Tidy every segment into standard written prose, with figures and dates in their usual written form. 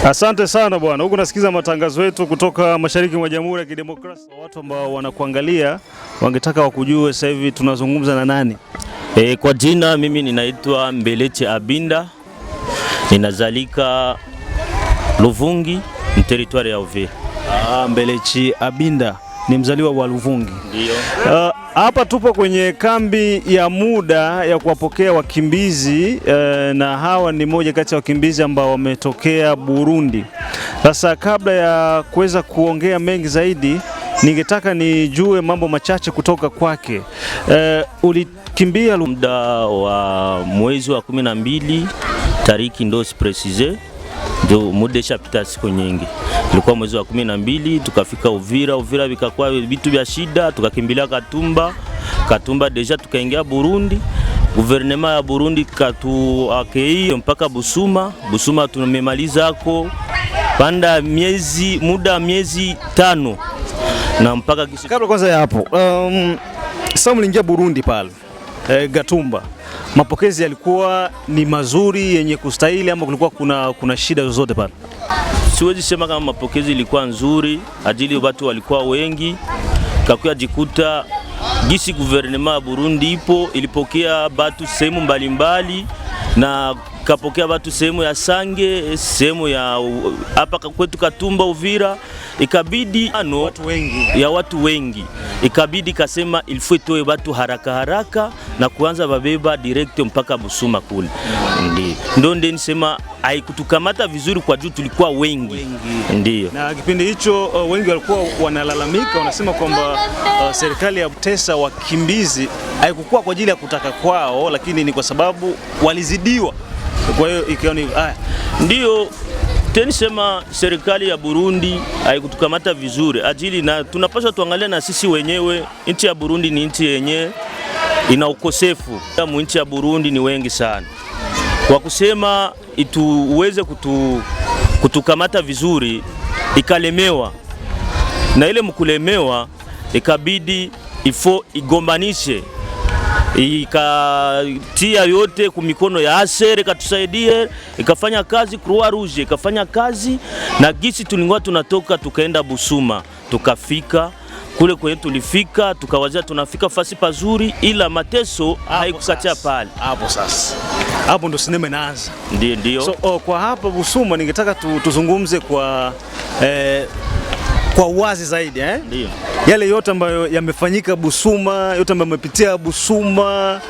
Asante sana bwana. Huku nasikiza matangazo yetu kutoka mashariki mwa Jamhuri ya Kidemokrasia. Watu ambao wanakuangalia wangetaka wakujue sasa hivi tunazungumza na nani? Kwa jina mimi ninaitwa Mbelechi Abinda. Ninazalika Luvungi, territoire ya Uvira. Mbelechi Abinda ni mzaliwa wa Luvungi. Ndio. Hapa tupo kwenye kambi ya muda ya kuwapokea wakimbizi na hawa ni moja kati ya wakimbizi ambao wametokea Burundi. Sasa kabla ya kuweza kuongea mengi zaidi, ningetaka nijue mambo machache kutoka kwake. Ulikimbia muda wa mwezi wa 12 tariki ndo precise, ndio muda shapita siku nyingi. Ilikuwa mwezi wa 12 tukafika Uvira. Uvira vikakuwa vitu vya shida, tukakimbilia Katumba deja tukaingia Burundi. Gouvernement ya Burundi katuakei mpaka Busuma tumemaliza hako panda muda miezi 5 na mpaka kabla kwanza ya hapo. Sasa mliingia Burundi pale Gatumba, mapokezi yalikuwa ni mazuri yenye kustahili ama kulikuwa kuna shida zozote pale? Siwezi sema kama mapokezi ilikuwa nzuri, ajili watu walikuwa wengi. Kakuya jikuta gisi gouvernement ya Burundi ilipokea batu sehemu mbalimbali, na kapokea batu sehemu ya Sange, sehemu ya hapa kwetu Katumba Uvira, ikabidi watu wengi ikabidi kasema ilifue watu haraka na kuanza babeba direct mpaka Busuma kule. Ndio nisema haikutukamata vizuri kwa juu tulikuwa wengi. Ndio. Na kipindi hicho wengi walikuwa wanalalamika, wanasema kwamba serikali ya Butesa wakimbizi haikukuwa kwa ajili ya kutaka kwao, lakini ni kwa sababu walizidiwa. Kwa hiyo ikioni ndio tenisema serikali ya Burundi haikutukamata vizuri ajili, na tunapaswa tuangalia na sisi wenyewe. Nchi ya Burundi ni nchi yenye ina ukosefu. Nchi ya Burundi ni wengi sana, kwa kusema uweze kutukamata vizuri ikalemewa, na ile mkulemewa ikabidi igombanishe, ikatia yote kumikono ya ASER, ikatusaidie, ikafanya kazi. Croix Rouge ikafanya kazi, na gisi tulingwa tunatoka tukaenda Busuma, tukafika kule kwenye tulifika, tukawazia tunafika fasi pazuri, ila mateso haikukatia pale. Hapo ndo sinema inaanza. Ndio. So kwa hapa Busuma ningetaka tuzungumze kwa uwazi zaidi Ndio. Yale yote ambayo yamefanyika Busuma, yote ambayo yamepitia Busuma,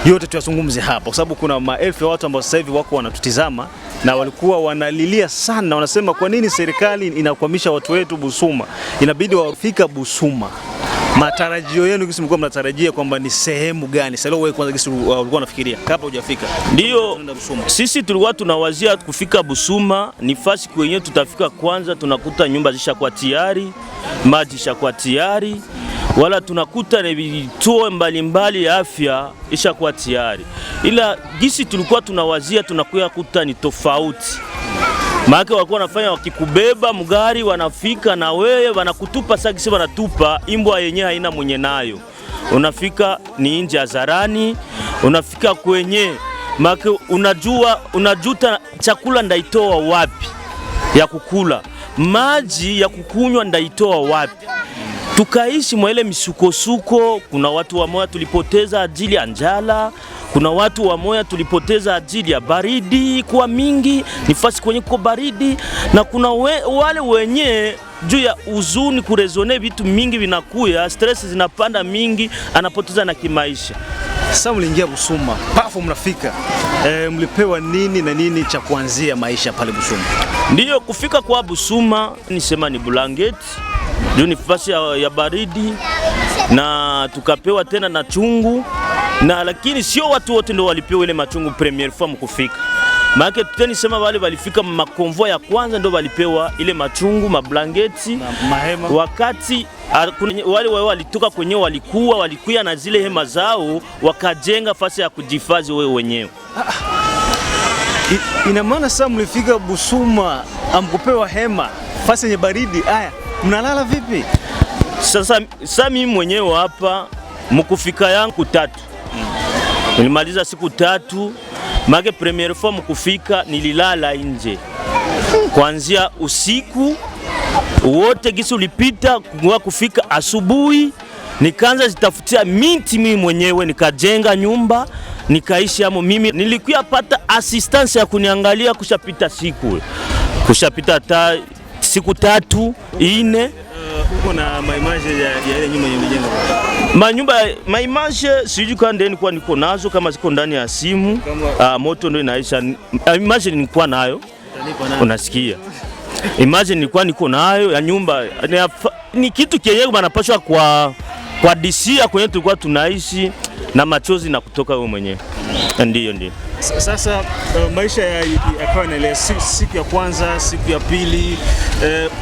yote tuyazungumze hapa, kwa sababu kuna maelfu ya watu ambao sasa hivi wako wanatutizama na walikuwa wanalilia sana, wanasema kwa nini serikali inakwamisha watu wetu Busuma, inabidi wafika Busuma. Matarajio yenu kisi mlikuwa mnatarajia kwamba ni sehemu gani? Sasa wewe kwanza kisi ulikuwa unafikiria kabla hujafika? Ndio, sisi tulikuwa tunawazia kufika Busuma, ni fasi kwenye tutafika kwanza tunakuta nyumba zishakuwa tayari, maji ishakuwa tayari, wala tunakuta na vituo mbalimbali ya afya ishakuwa tayari, ila gisi tulikuwa tunawazia tunakuya kuta ni tofauti. Maana walikuwa wanafanya wakikubeba mgari, wanafika na wewe wanakutupa sagisi, wanatupa imbwa yenyewe haina mwenye nayo. Unafika ni nje hadharani, unafika kwenye maana unajuta chakula ndaitoa wapi ya kukula, maji ya kukunywa ndaitoa wapi. Tukaishi mwa ile misukosuko. Kuna watu wa moya tulipoteza ajili ya njala, kuna watu wa moya tulipoteza ajili ya baridi kwa mingi, nifasi kwenye kwa baridi, na kuna wale wenye juu ya uzuni kurezone vitu mingi vinakuya, stress zinapanda mingi, anapoteza na kimaisha. Sasa mliingia Busuma, pafu mnafika, mlipewa nini na nini cha kuanzia maisha pale Busuma? Ndio kufika kwa Busuma nisema ni blanketi, ndio nifasi ya baridi, na tukapewa tena na chungu, na lakini sio watu wote ndio walipewa ile machungu premier fois mkufika. Maana tuteni sema wale walifika makonvoi ya kwanza ndio walipewa ile machungu, mablanketi na mahema, wakati wale walitoka kwenye walikuya na zile hema zao wakajenga fasi ya kujihifadhi wewe wenyewe. Ina maana sasa mlifika Busuma amkupewa hema, fasi yenye baridi, haya mnalala vipi? Sasa mimi mwenyewe hapa mkufika yangu 3. Nilimaliza siku 3. Make premiere fois mkufika nililala nje. kuanzia usiku wote gisi ulipita kufika asubuhi, nikaanza zitafutia miti mimi mwenyewe, nikajenga nyumba nikaishi hamo. Mimi nilikuwa pata assistance ya kuniangalia kushapita hata siku 3 4. Uko na maimage ya ile nyumba yenyewe? Maimage sijui kwa ndani kwa niko nazo, kama ziko ndani ya simu. Moto ndio inaisha. Image nilikuwa nayo, unasikia? Imagine nilikuwa niko nayo ya nyumba ni kitu kienyewe banapashwa kwa disia kwenye tulikuwa tunaishi na machozi na kutoka wewe mwenyewe. Ndio. Sasa maisha yakawa na ile siku ya kwanza, siku ya pili,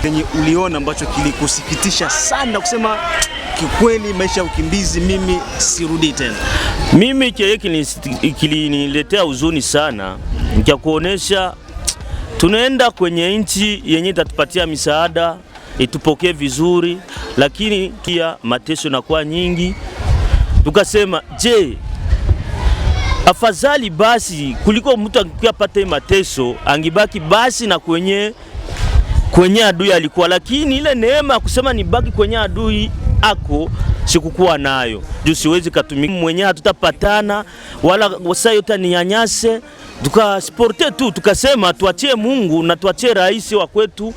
yenye uliona ambacho kilikusikitisha sana kusema kikweli maisha ya ukimbizi mimi sirudi tena? Mimi kiliniletea huzuni sana, nikakuonesha tunaenda kwenye nchi yenye itatupatia misaada, itupokee vizuri, lakini pia mateso yanakuwa nyingi. Tukasema, je, afadhali basi kuliko mtu akipata mateso angibaki basi na kwenye adui alikuwa, lakini ile neema kusema nibaki kwenye adui ako sikukuwa nayo. Juu siwezi katumika mwenyewe, hatutapatana wala wasa yote ninyanyase. Tukasporte tu, tukasema tuachie Mungu na tuachie rais wa kwetu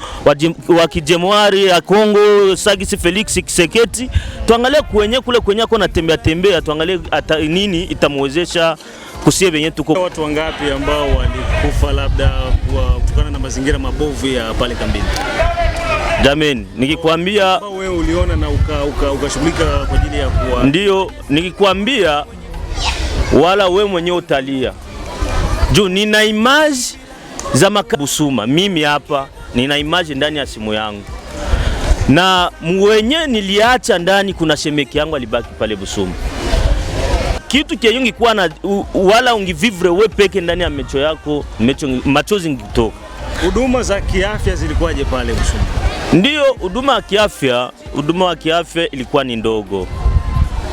wa kijemwari ya Kongo Sagisi Felix Tshisekedi, tuangalie kwenye ako natembea, tuangalie nini itamwezesha kusie benye tuko. Watu wangapi ambao walikufa labda kutokana na mazingira mabovu ya pale kambini? Jameni, nikikwambia wewe uliona na ukashughulika kwa ajili ya kuwa. Ndio, nikikwambia wala wewe mwenyewe utalia. Juu nina image za Busuma, mimi hapa nina image ndani ya simu yangu. Na mwenye niliacha ndani kuna shemeki yangu alibaki pale Busuma. Kitu kia yungi kuwa na wala ungivivre we peke ndani ya mecho yako, machozi ngitoka. Huduma za kiafya zilikuwaje pale Busuma? Ndio, huduma wa kiafya ilikuwa ni ndogo.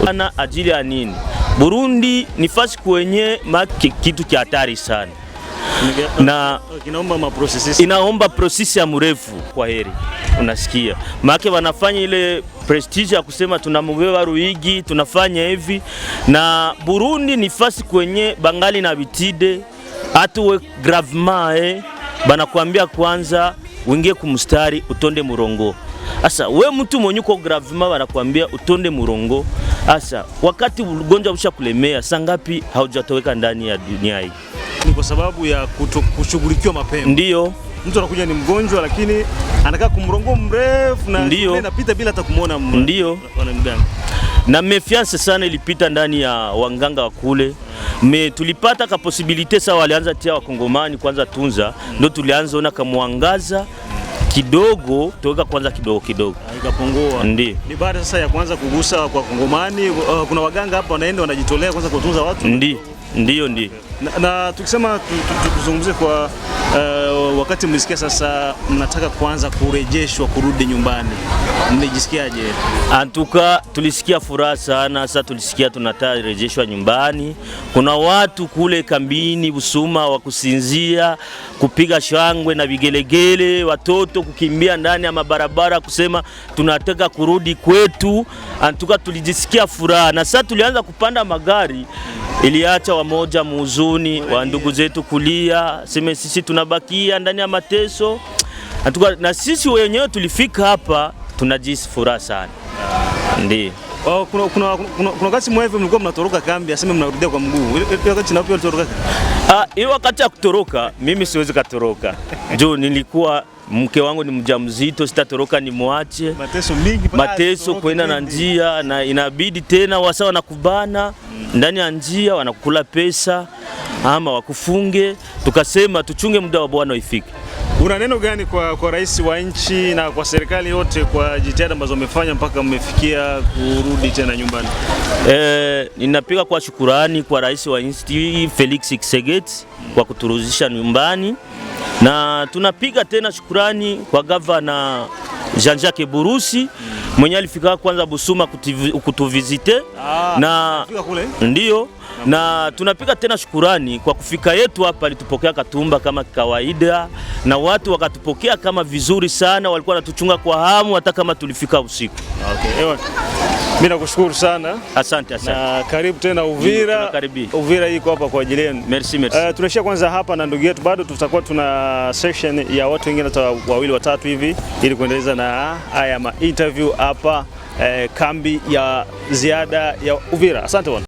Ana ajili ya nini? Burundi ni fasi kwenye kitu kia hatari sana. Na inaomba prosesi ya mrefu. Kwa heri, unasikia? Maana wanafanya ile prestige ya kusema tunamubeba Ruigi, tunafanya hivi. Na Burundi ni fasi kwenye bangali na bitide atuwe gravement banakuambia kwanza uingie kumstari utonde murongo. Asa we mtu mwenye uko gravement banakuambia utonde murongo. Asa wakati ugonjwa ushakulemea sangapi haujatoweka ndani ya dunia hii? Ni kwa sababu ya kushughulikiwa mapema. Ndio. Mtu anakuja ni mgonjwa lakini anakaa kumrongo mrefu na inapita bila hata kumuona. Ndio. Na mefiance sana ilipita ndani ya wanganga wa kule. Tulipata ka possibility sawa, walianza tia wakongomani kwanza tunza, ndio tulianza ona kamwangaza kidogo toka kwanza kidogo ikapungua. Ndio. Ni baada sasa ya kwanza kugusa kwa kongomani, kuna waganga hapa wanaenda wanajitolea kwanza kutunza watu. Ndio. Na tukisema tuzungumzie kwa wakati mlisikia sasa mnataka kuanza kurejeshwa kurudi nyumbani, mlijisikiaje? Antuka tulisikia furaha sana. Sasa tulisikia tunataka rejeshwa nyumbani. Kuna watu kule kambini Busuma wa kusinzia, kupiga shangwe na vigelegele, watoto kukimbia ndani ya mabarabara kusema tunataka kurudi kwetu. Antuka tulijisikia furaha, na sasa tulianza kupanda magari. Iliacha wamoja muhuzuni wa ndugu zetu kulia, sema sisi tunabakia ndani ya mateso. Na sisi wenyewe tulifika hapa tunajisi furaha sana. Ndio. Kuna wakati mwewe mlikuwa mnatoroka kambi, aseme mnarudia kwa mguu. Ile wakati na pia mlitoroka? Ile wakati ya kutoroka mimi siwezi katoroka. Juu nilikuwa mke wangu ni mjamzito, sitatoroka ni muache. Mateso kwenda na njia, na inabidi tena wasa wanakubana ndani ya njia, wanakula pesa ama wakufunge. Tukasema tuchunge muda wa Bwana ifike. Una neno gani kwa rais wa nchi na kwa serikali yote kwa jitihada ambazo wamefanya mpaka mmefikia kurudi tena nyumbani? Ninapiga kwa shukurani kwa rais wa nchi Felix Tshisekedi kwa kuturudisha nyumbani, na tunapiga tena shukurani kwa gavana Jean-Jacques Burusi mwenye alifika kwanza Busuma kutuvizite na kule. Ndio. Na tunapika tena shukurani kwa kufika yetu hapa, alitupokea Katumba kama kawaida na watu wakatupokea kama vizuri sana, walikuwa wanatuchunga kwa hamu hata kama tulifika usiku. Okay. Mimi nakushukuru sana. Asante. Na karibu tena Uvira. Uvira iko hapa kwa ajili yenu. Merci. Tunaishia kwanza hapa na ndugu yetu, bado tutakuwa tuna session ya watu wengine hata wawili watatu hivi ili kuendeleza na haya interview hapa kambi ya ziada ya Uvira. Asante bwana.